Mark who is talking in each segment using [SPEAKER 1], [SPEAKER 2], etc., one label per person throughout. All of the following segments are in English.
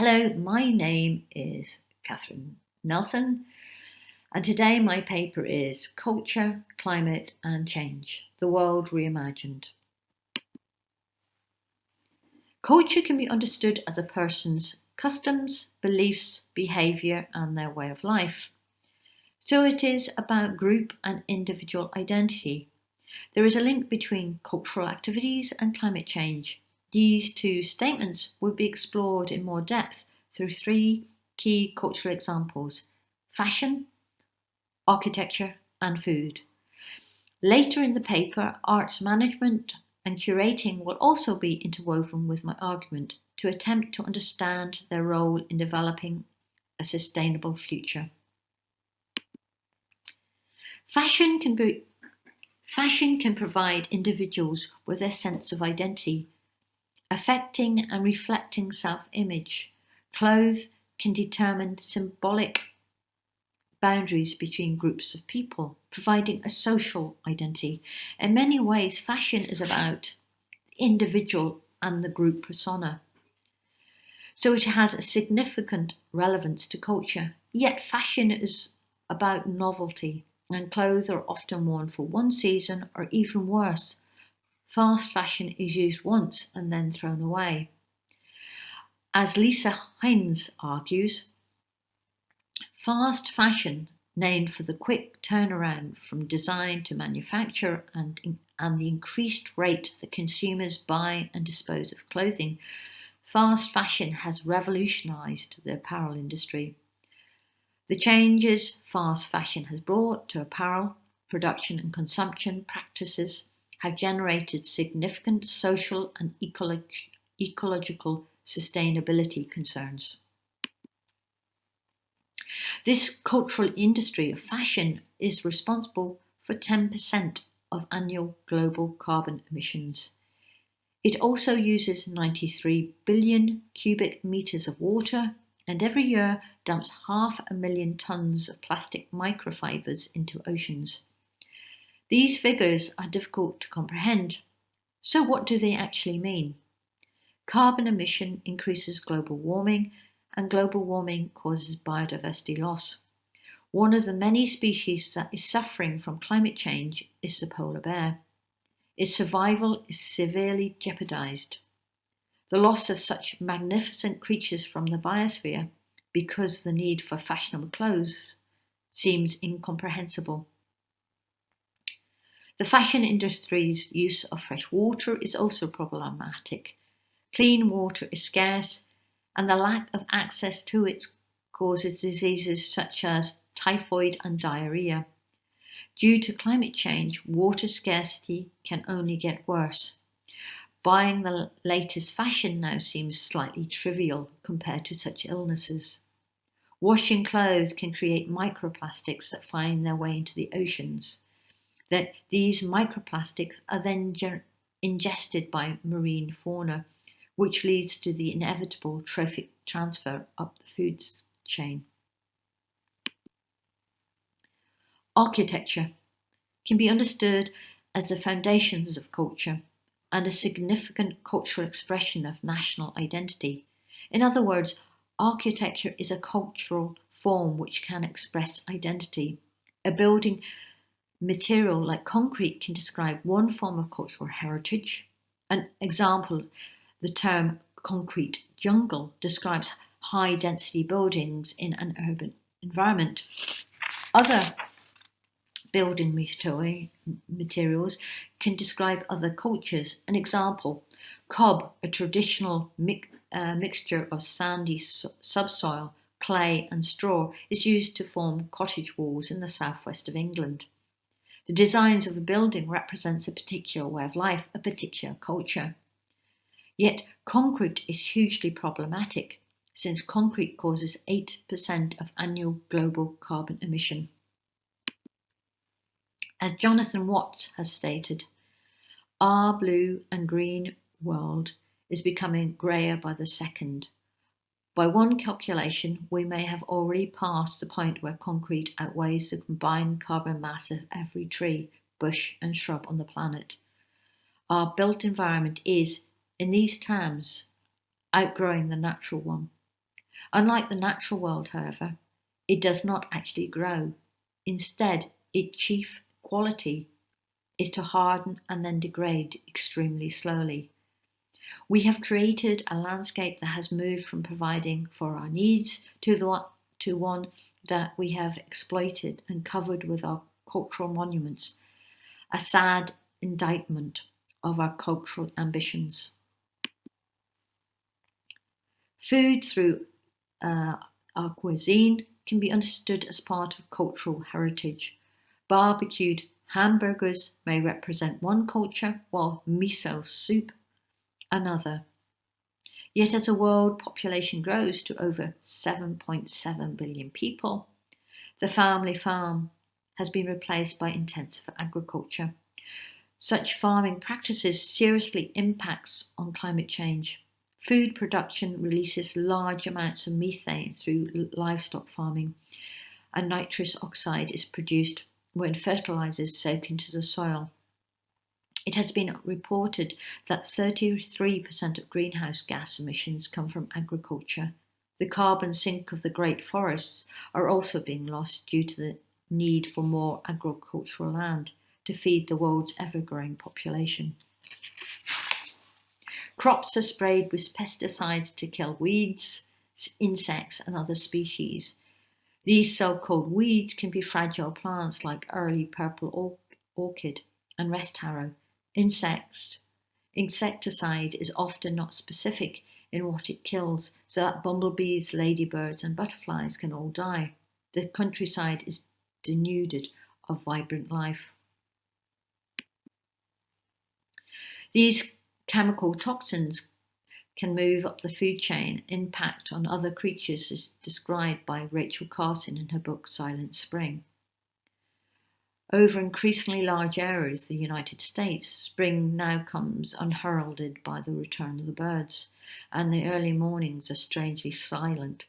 [SPEAKER 1] Hello, my name is Kathryn Nelson, and today my paper is Culture, Climate and Change, the World Reimagined. Culture can be understood as a person's customs, beliefs, behaviour and their way of life. So it is about group and individual identity. There is a link between cultural activities and climate change. These two statements will be explored in more depth through three key cultural examples: fashion, architecture and food. Later in the paper, arts management and curating will also be interwoven with my argument to attempt to understand their role in developing a sustainable future. Fashion can provide individuals with a sense of identity, affecting and reflecting self-image. Clothes can determine symbolic boundaries between groups of people, providing a social identity. In many ways, fashion is about the individual and the group persona. So it has a significant relevance to culture. Yet fashion is about novelty, and clothes are often worn for one season, or even worse, fast fashion is used once and then thrown away. As Lisa Hines argues, fast fashion, named for the quick turnaround from design to manufacture and the increased rate that consumers buy and dispose of clothing, fast fashion has revolutionised the apparel industry. The changes fast fashion has brought to apparel production and consumption practices have generated significant social and ecological sustainability concerns. This cultural industry of fashion is responsible for 10% of annual global carbon emissions. It also uses 93 billion cubic metres of water and every year dumps 500,000 tonnes of plastic microfibres into oceans. These figures are difficult to comprehend. So what do they actually mean? Carbon emission increases global warming, and global warming causes biodiversity loss. One of the many species that is suffering from climate change is the polar bear. Its survival is severely jeopardised. The loss of such magnificent creatures from the biosphere, because of the need for fashionable clothes, seems incomprehensible. The fashion industry's use of fresh water is also problematic. Clean water is scarce, and the lack of access to it causes diseases such as typhoid and diarrhea. Due to climate change, water scarcity can only get worse. Buying the latest fashion now seems slightly trivial compared to such illnesses. Washing clothes can create microplastics that find their way into the oceans. These microplastics are then ingested by marine fauna, which leads to the inevitable trophic transfer up the food chain. Architecture can be understood as the foundations of culture and a significant cultural expression of national identity. In other words, architecture is a cultural form which can express identity. A building material like concrete can describe one form of cultural heritage. An example, the term concrete jungle describes high density buildings in an urban environment. Other building materials can describe other cultures. An example, cob, a traditional mixture of sandy subsoil, clay and straw, is used to form cottage walls in the southwest of England. The designs of a building represents a particular way of life, a particular culture. Yet concrete is hugely problematic, since concrete causes 8% of annual global carbon emission. As Jonathan Watts has stated, our blue and green world is becoming greyer by the second. By one calculation, we may have already passed the point where concrete outweighs the combined carbon mass of every tree, bush and shrub on the planet. Our built environment is, in these terms, outgrowing the natural one. Unlike the natural world, however, it does not actually grow. Instead, its chief quality is to harden and then degrade extremely slowly. We have created a landscape that has moved from providing for our needs to one that we have exploited and covered with our cultural monuments, a sad indictment of our cultural ambitions. Food through our cuisine can be understood as part of cultural heritage. Barbecued hamburgers may represent one culture, while miso soup another. Yet as the world population grows to over 7.7 billion people, the family farm has been replaced by intensive agriculture. Such farming practices seriously impacts on climate change. Food production releases large amounts of methane through livestock farming, and nitrous oxide is produced when fertilizers soak into the soil. It has been reported that 33% of greenhouse gas emissions come from agriculture. The carbon sink of the great forests are also being lost due to the need for more agricultural land to feed the world's ever-growing population. Crops are sprayed with pesticides to kill weeds, insects, and other species. These so-called weeds can be fragile plants like early purple orchid and rest harrow. Insecticide is often not specific in what it kills, so that bumblebees, ladybirds, and butterflies can all die. The countryside is denuded of vibrant life. These chemical toxins can move up the food chain, impact on other creatures, as described by Rachel Carson in her book Silent Spring. Over increasingly large areas of the United States, spring now comes unheralded by the return of the birds, and the early mornings are strangely silent,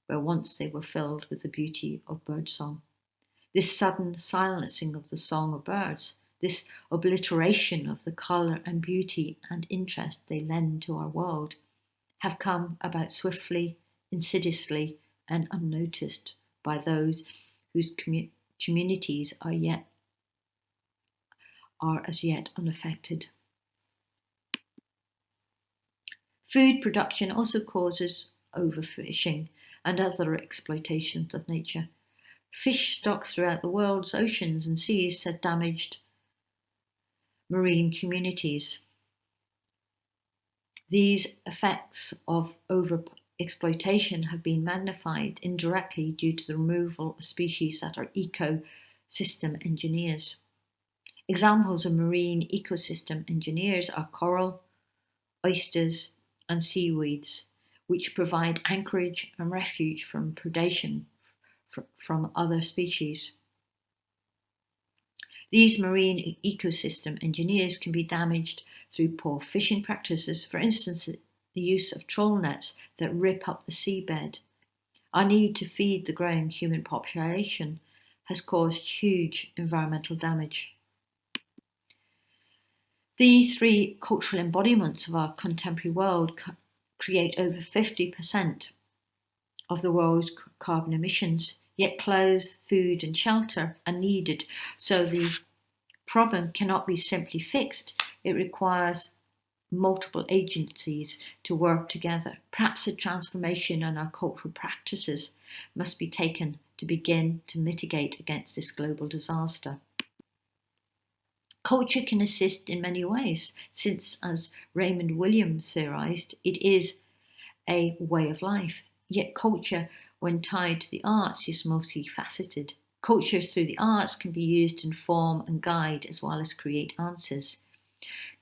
[SPEAKER 1] where once they were filled with the beauty of birdsong. This sudden silencing of the song of birds, this obliteration of the colour and beauty and interest they lend to our world, have come about swiftly, insidiously, and unnoticed by those whose communities are as yet unaffected. Food production also causes overfishing and other exploitations of nature. Fish stocks throughout the world's oceans and seas have damaged marine communities. These effects of overexploitation have been magnified indirectly due to the removal of species that are ecosystem engineers. Examples of marine ecosystem engineers are coral, oysters, and seaweeds, which provide anchorage and refuge from predation from other species. These marine ecosystem engineers can be damaged through poor fishing practices, for instance, the use of trawl nets that rip up the seabed. Our need to feed the growing human population has caused huge environmental damage. The three cultural embodiments of our contemporary world create over 50% of the world's carbon emissions, yet clothes, food, and shelter are needed, so the problem cannot be simply fixed. It requires multiple agencies to work together. Perhaps a transformation in our cultural practices must be taken to begin to mitigate against this global disaster. Culture can assist in many ways, since, as Raymond Williams theorized, it is a way of life. Yet culture, when tied to the arts, is multifaceted. Culture through the arts can be used to inform and guide as well as create answers.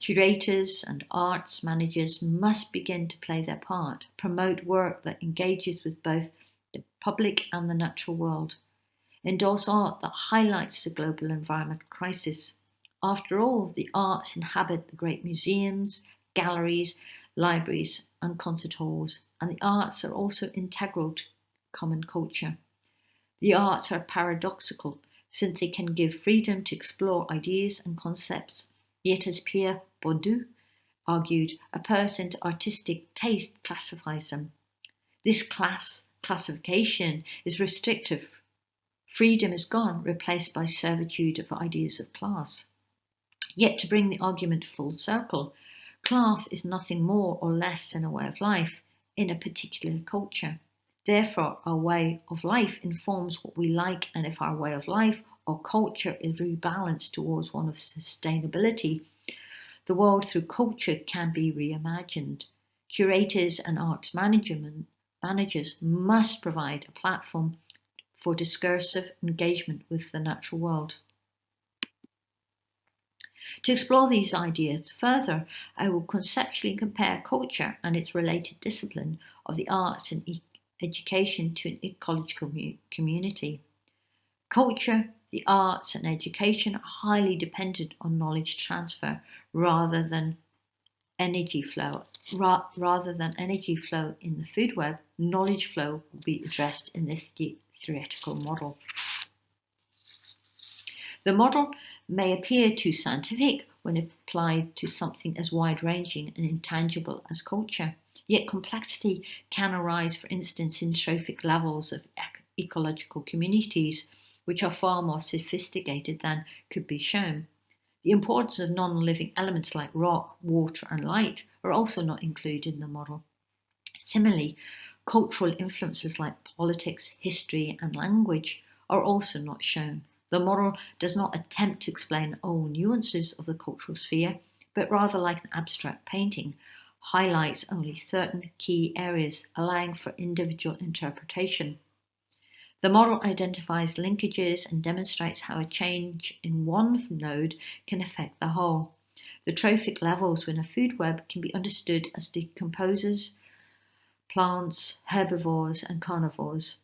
[SPEAKER 1] Curators and arts managers must begin to play their part, promote work that engages with both the public and the natural world, endorse art that highlights the global environmental crisis. After all, the arts inhabit the great museums, galleries, libraries, and concert halls, and the arts are also integral to common culture. The arts are paradoxical, since they can give freedom to explore ideas and concepts, yet as Pierre Bourdieu argued, a person's artistic taste classifies them. This classification is restrictive. Freedom is gone, replaced by servitude of ideas of class. Yet to bring the argument full circle, class is nothing more or less than a way of life in a particular culture. Therefore, our way of life informs what we like, and if our way of life or culture is rebalanced towards one of sustainability, the world through culture can be reimagined. Curators and arts managers must provide a platform for discursive engagement with the natural world. To explore these ideas further, I will conceptually compare culture and its related discipline of the arts and education to an ecological community. Culture, the arts, and education are highly dependent on knowledge transfer rather than energy flow. Rather than energy flow in the food web, knowledge flow will be addressed in this theoretical model. The model may appear too scientific when applied to something as wide-ranging and intangible as culture, yet complexity can arise, for instance, in trophic levels of ecological communities, which are far more sophisticated than could be shown. The importance of non-living elements like rock, water, and light are also not included in the model. Similarly, cultural influences like politics, history, and language are also not shown. The model does not attempt to explain all nuances of the cultural sphere, but rather, like an abstract painting, highlights only certain key areas, allowing for individual interpretation. The model identifies linkages and demonstrates how a change in one node can affect the whole. The trophic levels within a food web can be understood as decomposers, plants, herbivores, and carnivores.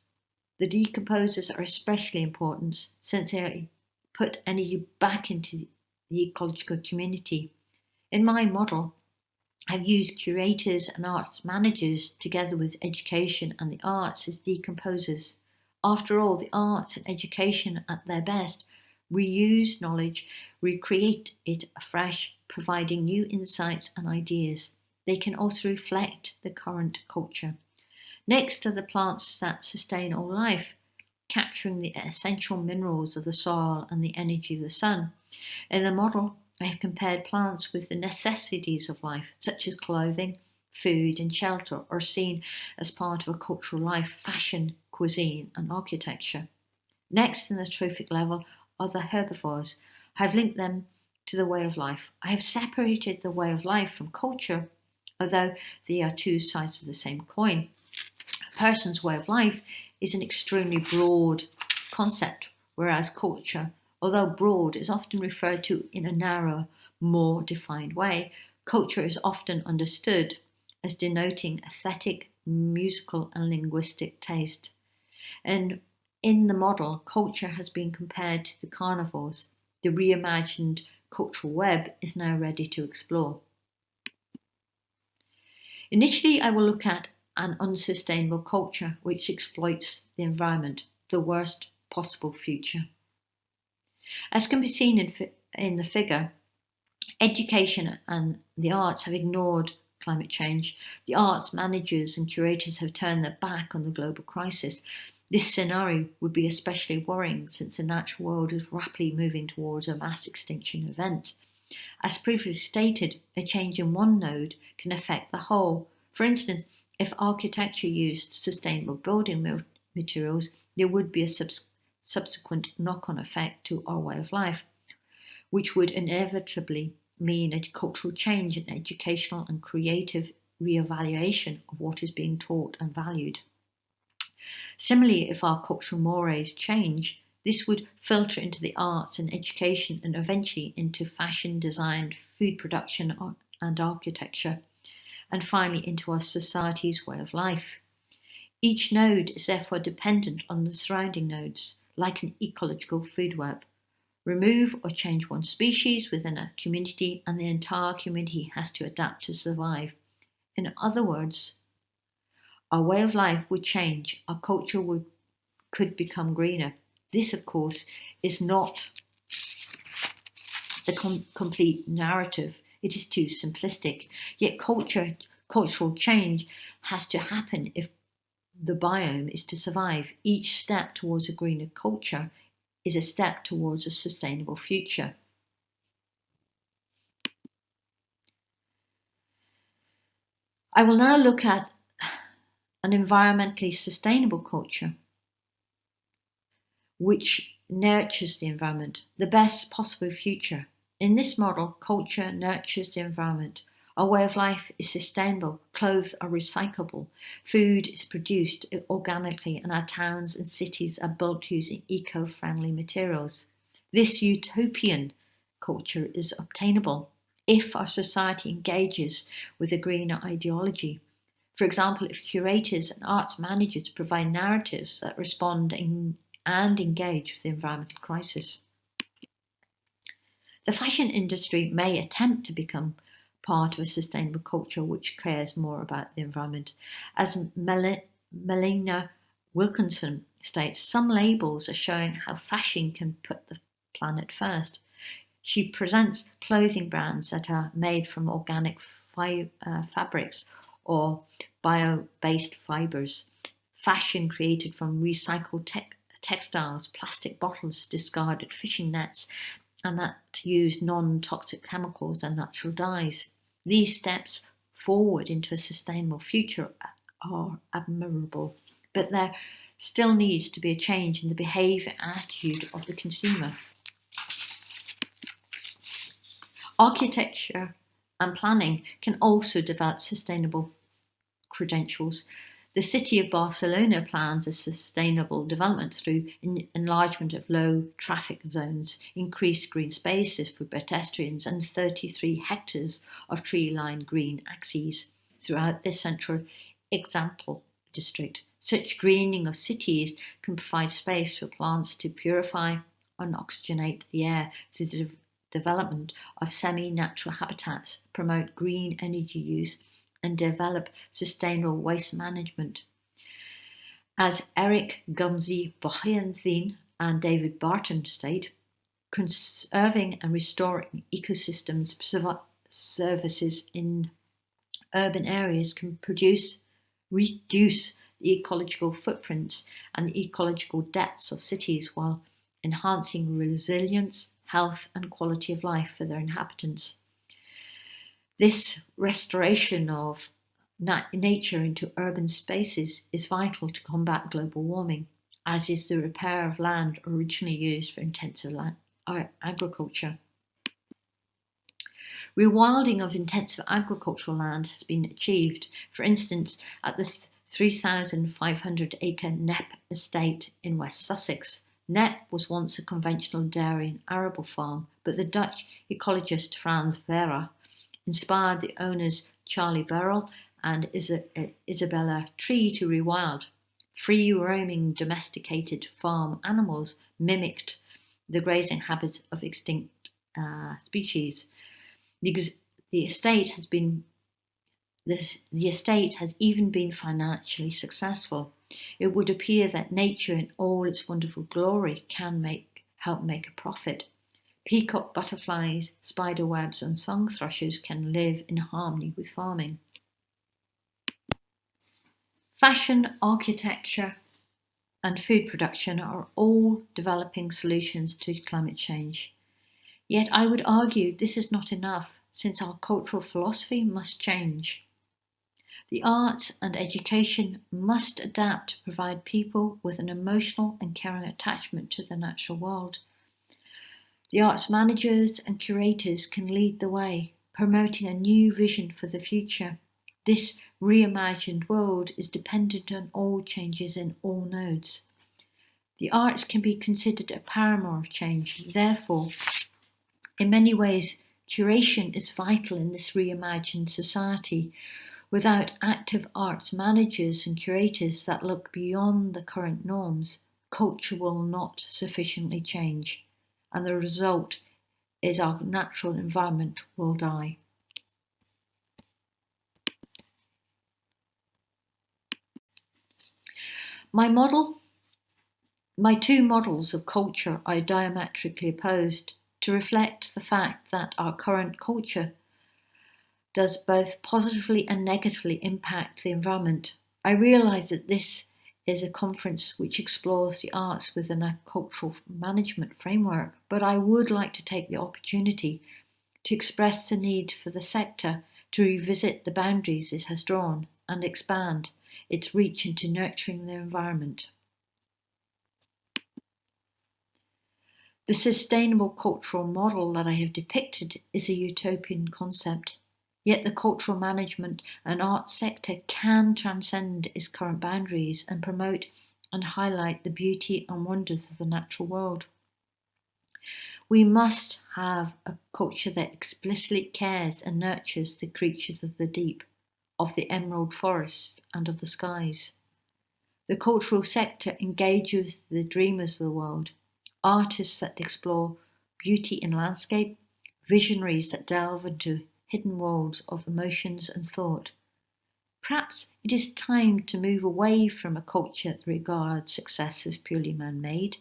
[SPEAKER 1] The decomposers are especially important since they put energy back into the ecological community. In my model, I've used curators and arts managers together with education and the arts as decomposers. After all, the arts and education at their best reuse knowledge, recreate it afresh, providing new insights and ideas. They can also reflect the current culture. Next are the plants that sustain all life, capturing the essential minerals of the soil and the energy of the sun. In the model, I have compared plants with the necessities of life, such as clothing, food, and shelter, are seen as part of a cultural life, fashion, cuisine, and architecture. Next, in the trophic level, are the herbivores. I have linked them to the way of life. I have separated the way of life from culture, although they are two sides of the same coin. A person's way of life is an extremely broad concept, whereas culture, although broad, is often referred to in a narrower, more defined way. Culture is often understood as denoting aesthetic, musical, and linguistic taste. And in the model, culture has been compared to the carnivores. The reimagined cultural web is now ready to explore. Initially, I will look at an unsustainable culture which exploits the environment, the worst possible future. As can be seen in the figure, education and the arts have ignored climate change. The arts managers and curators have turned their back on the global crisis. This scenario would be especially worrying since the natural world is rapidly moving towards a mass extinction event. As previously stated, a change in one node can affect the whole. For instance, if architecture used sustainable building materials, there would be a subsequent knock-on effect to our way of life, which would inevitably mean a cultural change in educational and creative re-evaluation of what is being taught and valued. Similarly, if our cultural mores change, this would filter into the arts and education and eventually into fashion, design, food production, and architecture, and finally into our society's way of life. Each node is therefore dependent on the surrounding nodes, like an ecological food web. Remove or change one species within a community, and the entire community has to adapt to survive. In other words, our way of life would change, our culture could become greener. This, of course, is not the complete narrative. It is too simplistic. Yet cultural change has to happen if the biome is to survive. Each step towards a greener culture is a step towards a sustainable future. I will now look at an environmentally sustainable culture which nurtures the environment, the best possible future. In this model, culture nurtures the environment. Our way of life is sustainable, clothes are recyclable, food is produced organically, and our towns and cities are built using eco-friendly materials. This utopian culture is obtainable if our society engages with a greener ideology. For example, if curators and arts managers provide narratives that respond and engage with the environmental crisis. The fashion industry may attempt to become part of a sustainable culture which cares more about the environment. As Melina Wilkinson states, some labels are showing how fashion can put the planet first. She presents clothing brands that are made from organic fabrics or bio-based fibers, fashion created from recycled textiles, plastic bottles, discarded fishing nets, and that use non-toxic chemicals and natural dyes. These steps forward into a sustainable future are admirable, but there still needs to be a change in the behaviour and attitude of the consumer. Architecture and planning can also develop sustainable credentials. The city of Barcelona plans a sustainable development through enlargement of low traffic zones, increased green spaces for pedestrians, and 33 hectares of tree-lined green axes throughout this central example district. Such greening of cities can provide space for plants to purify and oxygenate the air through the development of semi-natural habitats, promote green energy use, and develop sustainable waste management. As Eric Gumsey-Bohenthin and David Barton state, conserving and restoring ecosystems services in urban areas can reduce the ecological footprints and the ecological debts of cities while enhancing resilience, health, and quality of life for their inhabitants. This restoration of nature into urban spaces is vital to combat global warming, as is the repair of land originally used for intensive agriculture. Rewilding of intensive agricultural land has been achieved, for instance, at the 3,500-acre Knepp estate in West Sussex. Knepp was once a conventional dairy and arable farm, but the Dutch ecologist Frans Vera inspired the owners Charlie Burrell and Isabella Tree to rewild. Free-roaming domesticated farm animals mimicked the grazing habits of extinct species. The estate has even been financially successful. It would appear that nature in all its wonderful glory can help make a profit. Peacock butterflies, spider webs, and song thrushes can live in harmony with farming. Fashion, architecture, and food production are all developing solutions to climate change. Yet I would argue this is not enough, since our cultural philosophy must change. The arts and education must adapt to provide people with an emotional and caring attachment to the natural world. The arts managers and curators can lead the way, promoting a new vision for the future. This reimagined world is dependent on all changes in all nodes. The arts can be considered a paramour of change. Therefore, in many ways, curation is vital in this reimagined society. Without active arts managers and curators that look beyond the current norms, culture will not sufficiently change, and the result is our natural environment will die. My two models of culture are diametrically opposed to reflect the fact that our current culture does both positively and negatively impact the environment. I realise that this is a conference which explores the arts within a cultural management framework, but I would like to take the opportunity to express the need for the sector to revisit the boundaries it has drawn and expand its reach into nurturing the environment. The sustainable cultural model that I have depicted is a utopian concept, yet the cultural management and arts sector can transcend its current boundaries and promote and highlight the beauty and wonders of the natural world. We must have a culture that explicitly cares and nurtures the creatures of the deep, of the emerald forest, and of the skies. The cultural sector engages the dreamers of the world, artists that explore beauty in landscape, visionaries that delve into hidden worlds of emotions and thought. Perhaps it is time to move away from a culture that regards success as purely man-made,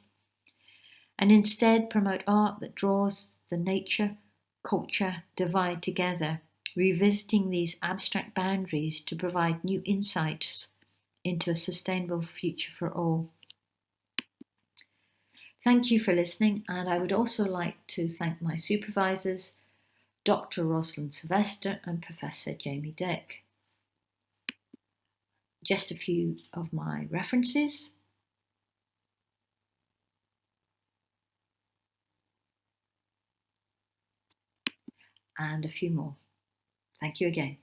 [SPEAKER 1] and instead promote art that draws the nature, culture divide together, revisiting these abstract boundaries to provide new insights into a sustainable future for all. Thank you for listening, and I would also like to thank my supervisors, Dr. Rosalind Sylvester and Professor Jamie Dick. Just a few of my references. And a few more. Thank you again.